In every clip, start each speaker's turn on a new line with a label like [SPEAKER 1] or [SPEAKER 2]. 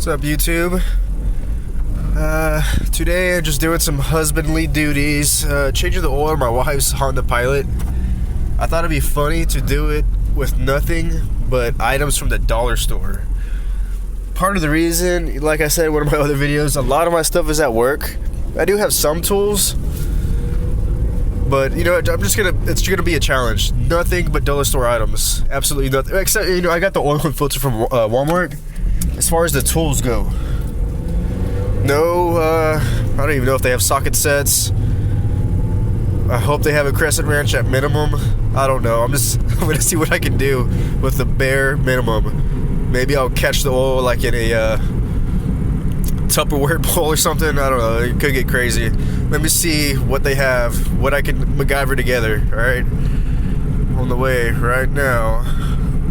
[SPEAKER 1] What's up, YouTube? Today I'm just doing some husbandly duties, changing the oil in my wife's Honda Pilot. I thought it'd be funny to do it with nothing but items from the dollar store. Part of the reason, like I said in one of my other videos, a lot of my stuff is at work. I do have some tools, but you know, it's gonna be a challenge. Nothing but dollar store items. Absolutely nothing. Except, you know, I got the oil and filter from Walmart. As far as the tools go, no, I don't even know if they have socket sets. I hope they have a crescent wrench at minimum. I don't know. I'm gonna see what I can do with the bare minimum. Maybe I'll catch the oil like in a Tupperware bowl or something. I don't know. It could get crazy. Let me see what they have, what I can MacGyver together. All right, on the way right now.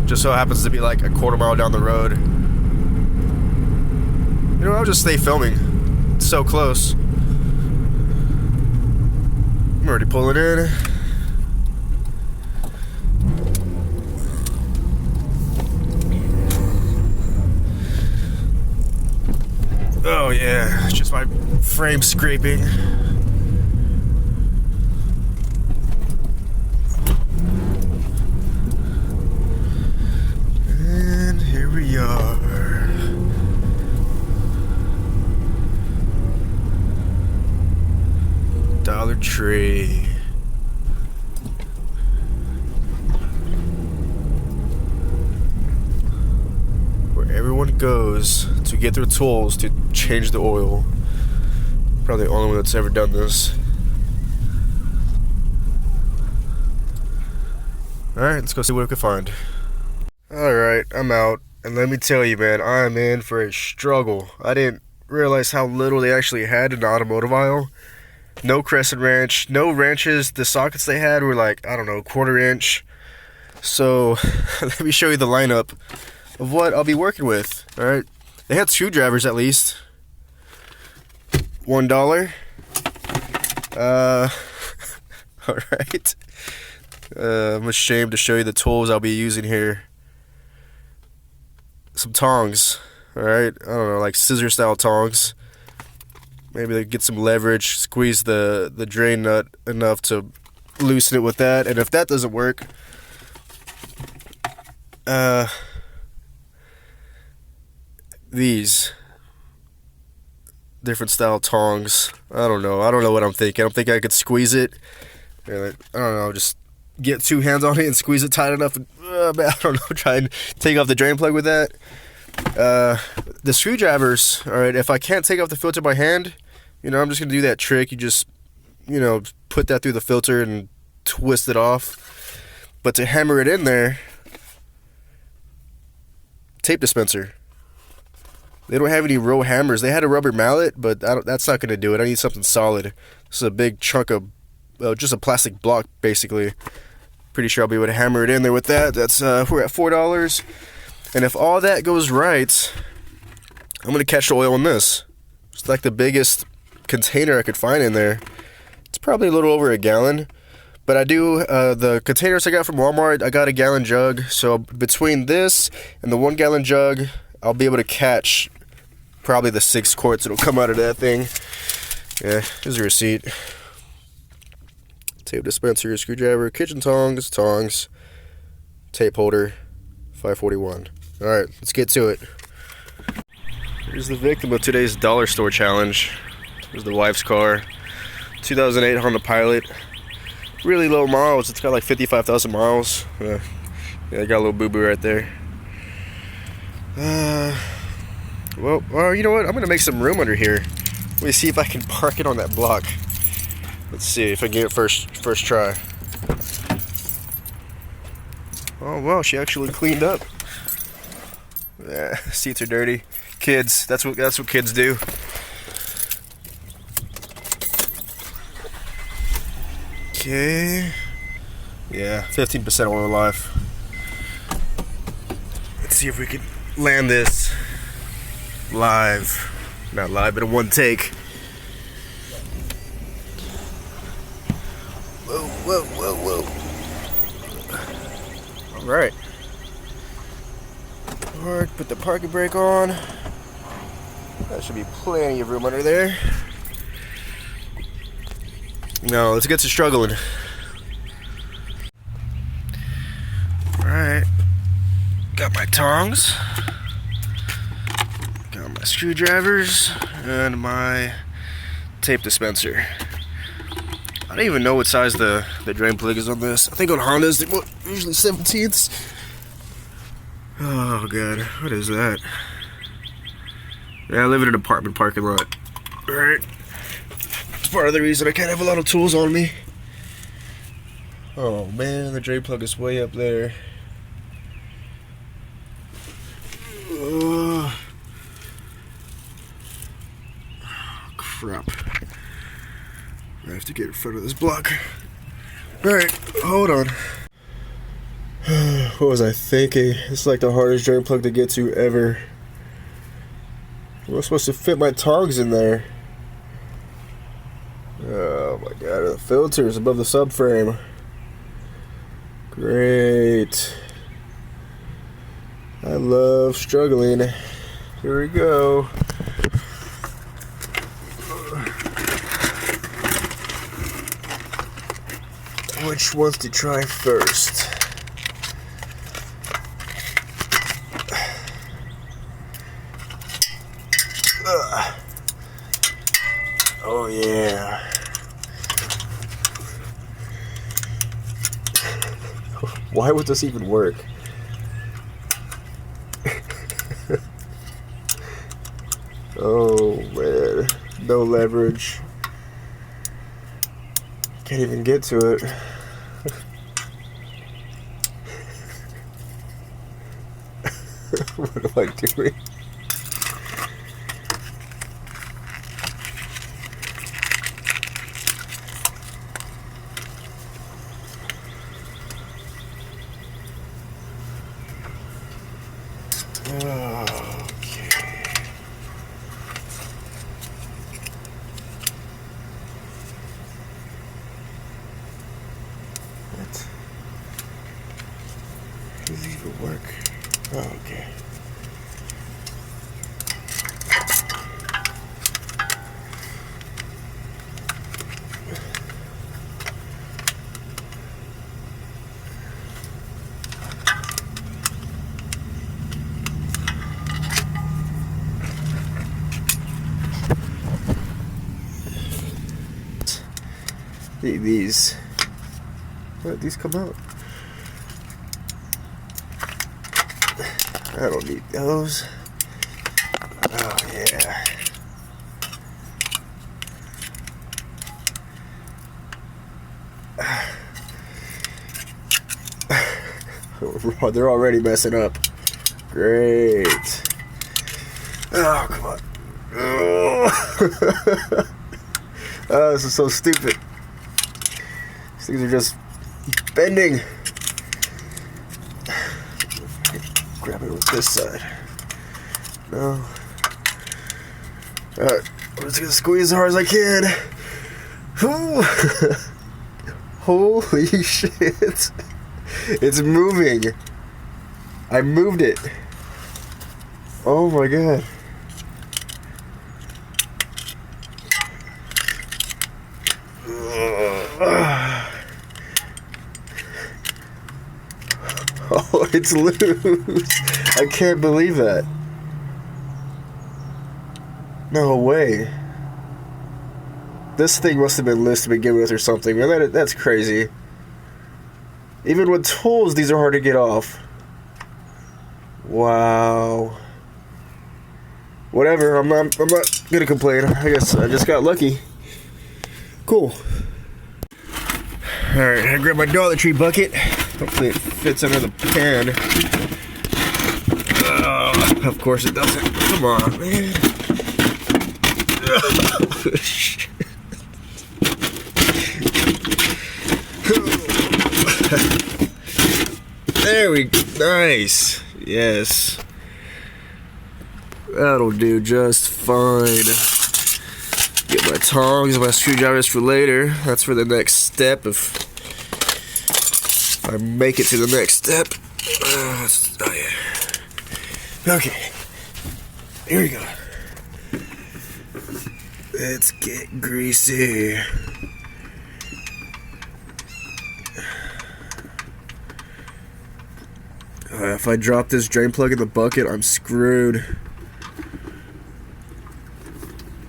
[SPEAKER 1] Just so happens to be like a quarter mile down the road. You know, I'll just stay filming. It's so close. I'm already pulling in. Oh yeah, it's just my frame scraping. And here we are. Dollar Tree. Where everyone goes to get their tools to change the oil. Probably the only one that's ever done this. Alright, let's go see what we can find. Alright, I'm out. And let me tell you, man, I'm in for a struggle. I didn't realize how little they actually had in the automotive aisle. No crescent wrench, no wrenches. The sockets they had were like, I don't know, 1/4 inch. So let me show you the lineup of what I'll be working with. All right, they had screwdrivers at least. $1. All right. I'm ashamed to show you the tools I'll be using here. Some tongs. All right, I don't know, like scissor style tongs. Maybe they get some leverage, squeeze the drain nut enough to loosen it with that. And if that doesn't work, these different style tongs. I don't know what I'm thinking. I'm thinking I could squeeze it. I don't know, just get 2 hands on it and squeeze it tight enough. And, I don't know, try and take off the drain plug with that. The screwdrivers, all right, if I can't take off the filter by hand, you know, I'm just going to do that trick. You just, you know, put that through the filter and twist it off. But to hammer it in there, tape dispenser. They don't have any real hammers. They had a rubber mallet, but that's not going to do it. I need something solid. This is a big chunk of, just a plastic block, basically. Pretty sure I'll be able to hammer it in there with that. That's, we're at $4. And if all that goes right, I'm going to catch the oil in this. It's like the biggest container I could find in there. It's probably a little over a gallon. But I do, the containers I got from Walmart, I got a gallon jug. So between this and the 1 gallon jug, I'll be able to catch probably the 6 quarts that'll come out of that thing. Yeah, here's a receipt. Tape dispenser, screwdriver, kitchen tongs, tape holder, $5.41. Alright, let's get to it. Here's the victim of today's dollar store challenge. Here's the wife's car. 2008 Honda Pilot. Really low miles. It's got like 55,000 miles. Yeah, I got a little boo-boo right there. Well, you know what? I'm gonna make some room under here. Let me see if I can park it on that block. Let's see if I can get it first try. Oh well, she actually cleaned up. Yeah, seats are dirty. Kids, that's what kids do. Okay. Yeah, 15% oil life. Let's see if we can land this live. Not live, but in one take. Whoa. Alright. Put the parking brake on. That should be plenty of room under there. Now let's get to struggling. Alright. Got my tongs. Got my screwdrivers. And my tape dispenser. I don't even know what size the drain plug is on this. I think on Hondas they're usually 17ths. Oh god, what is that? Yeah, I live in an apartment parking lot. Alright. It's part of the reason I can't have a lot of tools on me. Oh man, the drain plug is way up there. Oh, crap. I have to get in front of this block. Alright, hold on. What was I thinking? This is like the hardest drain plug to get to ever. I'm supposed to fit my tongs in there. Oh my god, the filter is above the subframe. Great. I love struggling. Here we go. Which ones to try first? Oh yeah. Why would this even work? Oh man, no leverage. Can't even get to it. What am I doing? Does it even work? Oh, okay. These. Where did these come out? I don't need those. Oh yeah. They're already messing up. Great. Oh, come on. Oh, oh, this is so stupid. These things are just bending. Grab it with this side. No. Alright, I'm just gonna squeeze as hard as I can. Ooh. Holy shit. It's moving. I moved it. Oh my god. Oh, it's loose. I can't believe that. No way. This thing must have been loose to begin with or something. Man, that's crazy. Even with tools, these are hard to get off. Wow. Whatever, I'm not gonna complain. I guess I just got lucky. Cool. Alright, I grabbed my Dollar Tree bucket. Hopefully it fits under the pan. Of course it doesn't. Come on, man. Shit. There we go. Nice. Yes. That'll do just fine. Get my tongs and my screwdrivers for later. That's for the next step if I make it to the next step. Oh yeah. Okay. Here we go. Let's get greasy. If I drop this drain plug in the bucket, I'm screwed.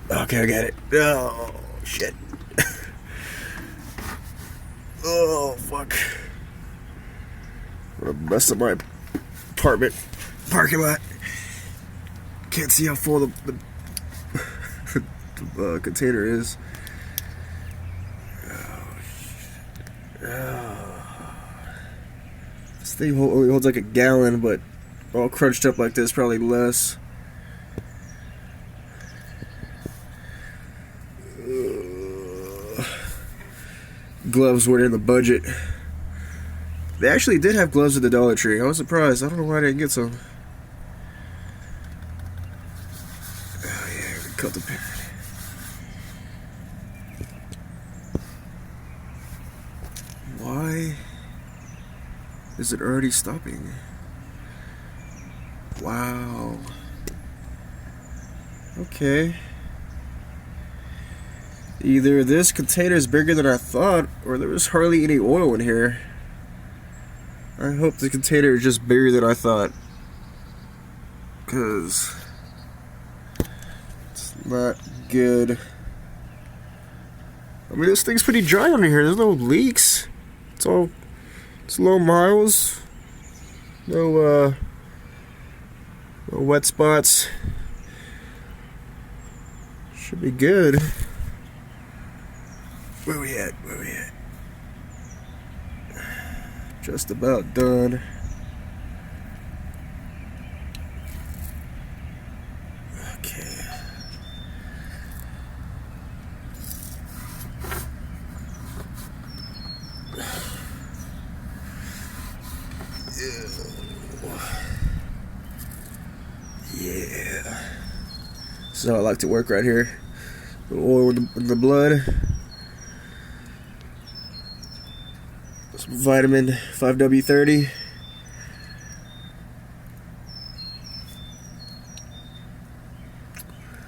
[SPEAKER 1] Okay, I got it. Oh, shit. Oh, fuck. I'm gonna mess up my apartment parking lot. Can't see how full the container is. This thing only holds like a gallon, but all crunched up like this, probably less. Gloves weren't in the budget. They actually did have gloves at the Dollar Tree. I was surprised. I don't know why I didn't get some. Oh yeah, we cut the pin. Why is it already stopping? Wow. Okay. Either this container is bigger than I thought, or there was hardly any oil in here. I hope the container is just bigger than I thought, because it's not good. I mean, this thing's pretty dry under here. There's no leaks. It's low miles. No wet spots. Should be good. Where we at? Just about done. Okay. Yeah. This is how I like to work right here. The oil in the blood. Some vitamin 5W30.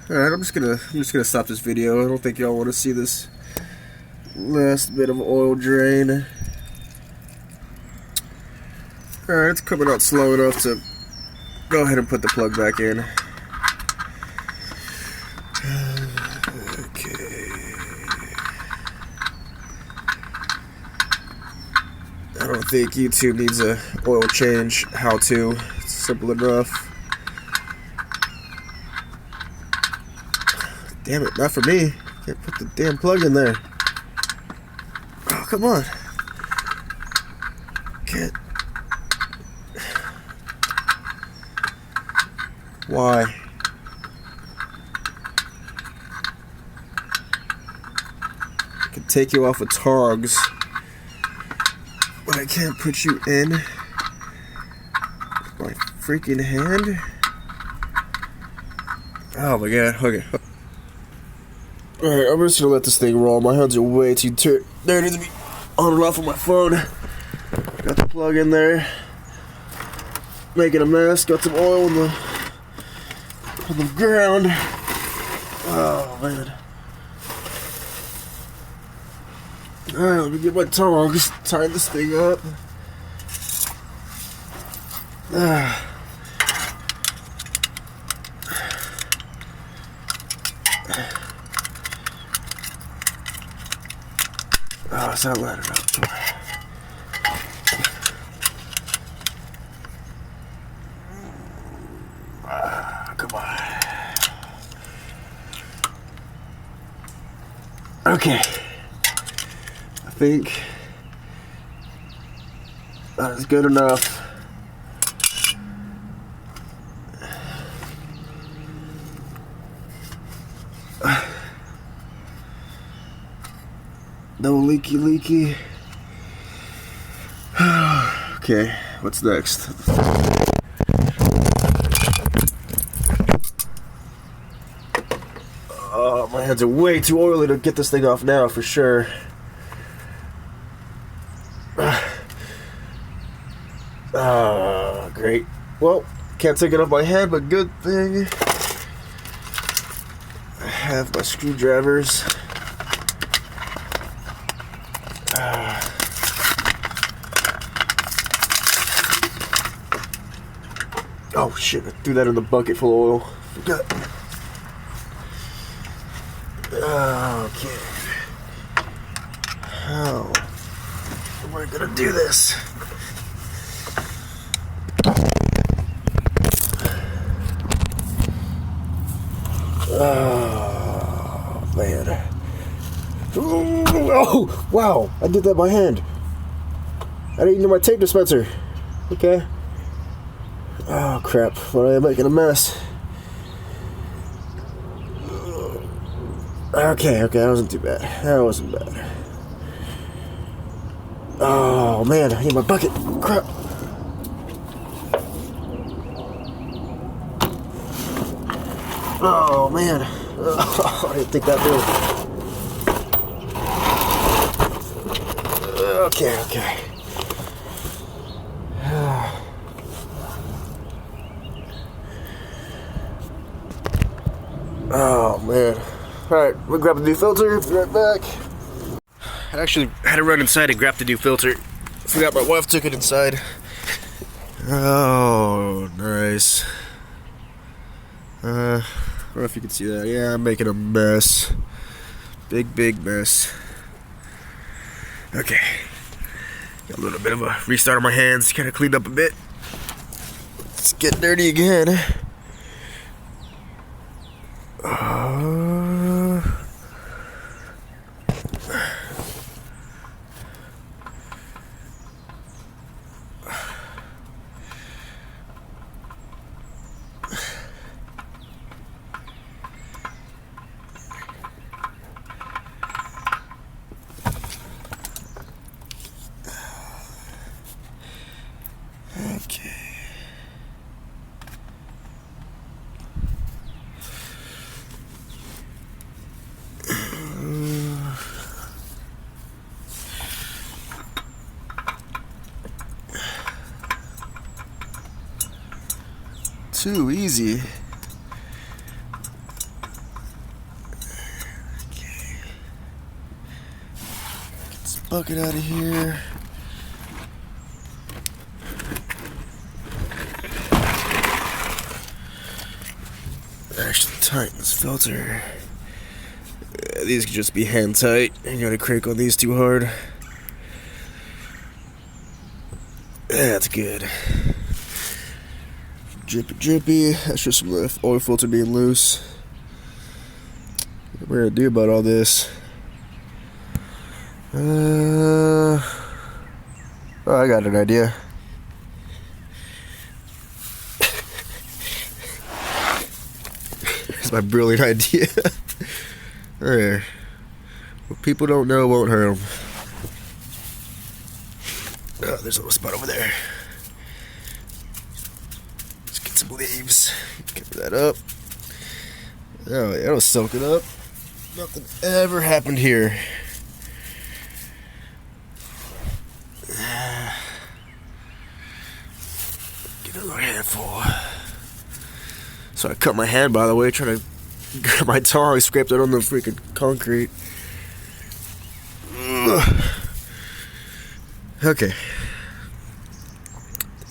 [SPEAKER 1] Alright, I'm just gonna stop this video. I don't think y'all want to see this last bit of oil drain. Alright, it's coming out slow enough to go ahead and put the plug back in. I don't think YouTube needs a oil change how-to. It's simple enough. Damn it, not for me. Can't put the damn plug in there. Oh, come on. Can't. Why? I can take you off of Togs, but I can't put you in my freaking hand. Oh my god, okay. Alright, I'm just gonna let this thing roll. My hands are way too dirty to be on and off of my phone. Got the plug in there. Making a mess. Got some oil on the ground. Oh man. Alright, let me get my tongs. Tie this thing up. Oh, it's not lighting up. Come on. Okay. I think that is good enough. No leaky. Okay, what's next? Oh, my hands are way too oily to get this thing off now, for sure. Great. Well, can't take it off my head, but good thing I have my screwdrivers. Oh shit, I threw that in the bucket full of oil. Forgot. Okay. How am I gonna do this? Oh man. Oh wow, I did that by hand. I didn't know my tape dispenser. Okay. Oh crap, what am I making a mess? Okay, that wasn't too bad. That wasn't bad. Oh man, I need my bucket. Crap. Oh man. Oh, I didn't think that through. Okay. Oh man. Alright, we'll grab the new filter, be right back. I actually had to run inside and grab the new filter. Forgot my wife took it inside. Oh, nice. I don't know if you can see that. Yeah, I'm making a mess. Big mess. Okay. Got a little bit of a restart on my hands, kind of cleaned up a bit. Let's get dirty again. Okay. Too easy. Okay. Get this bucket out of here. Actually tighten this filter. These could just be hand tight. You gotta crank on these too hard. That's good. Drippy. That's just some oil filter being loose. What we're gonna do about all this? Oh, I got an idea. It's my brilliant idea. Alright. What people don't know won't hurt them. Oh, there's a little spot over there. Let's get some leaves. Cover that up. Oh, yeah, that'll soak it up. Nothing ever happened here. Get another handful. So I cut my hand, by the way, trying to grab my tongue, scraped it on the freaking concrete. Okay.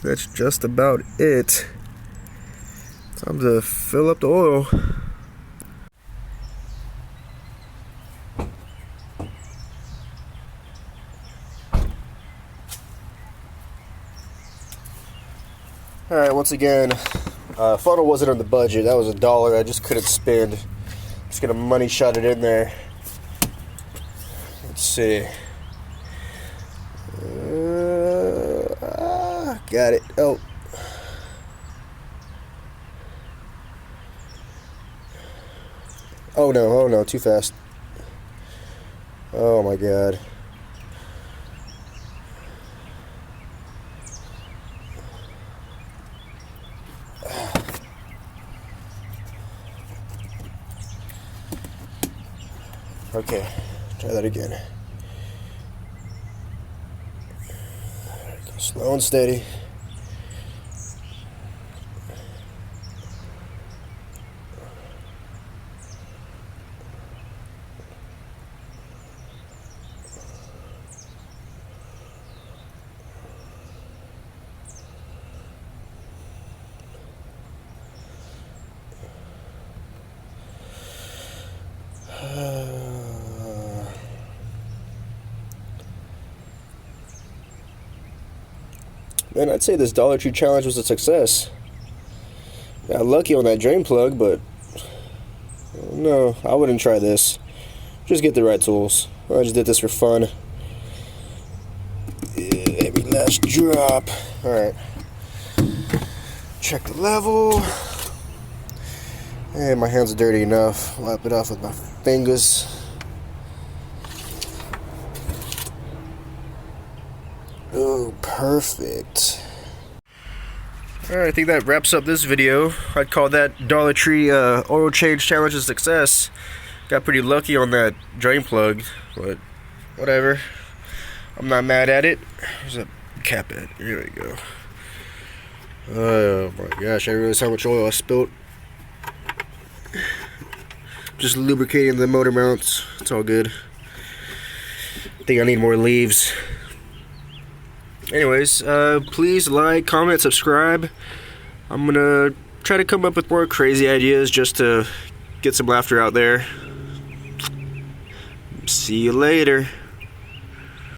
[SPEAKER 1] That's just about it. Time to fill up the oil. Alright, once again, funnel wasn't on the budget. That was $1 I just couldn't spend. Just gonna money shot it in there. Let's see. Got it. Oh. Oh no, too fast. Oh my god. Okay, try that again. Go slow and steady. man, I'd say this Dollar Tree challenge was a success. Got lucky on that drain plug, but no, I wouldn't try this. Just get the right tools. I just did this for fun. Yeah, every last drop. Alright. Check the level. And my hands are dirty enough. Wipe it off with my fingers. Oh, perfect. Alright, I think that wraps up this video. I'd call that Dollar Tree oil change challenge a success. Got pretty lucky on that drain plug, but whatever. I'm not mad at it. There's a cap at. Here we go. Oh my gosh, I realized how much oil I spilled. Just lubricating the motor mounts. It's all good. I think I need more leaves. Anyways, please like, comment, subscribe. I'm gonna try to come up with more crazy ideas just to get some laughter out there. See you later.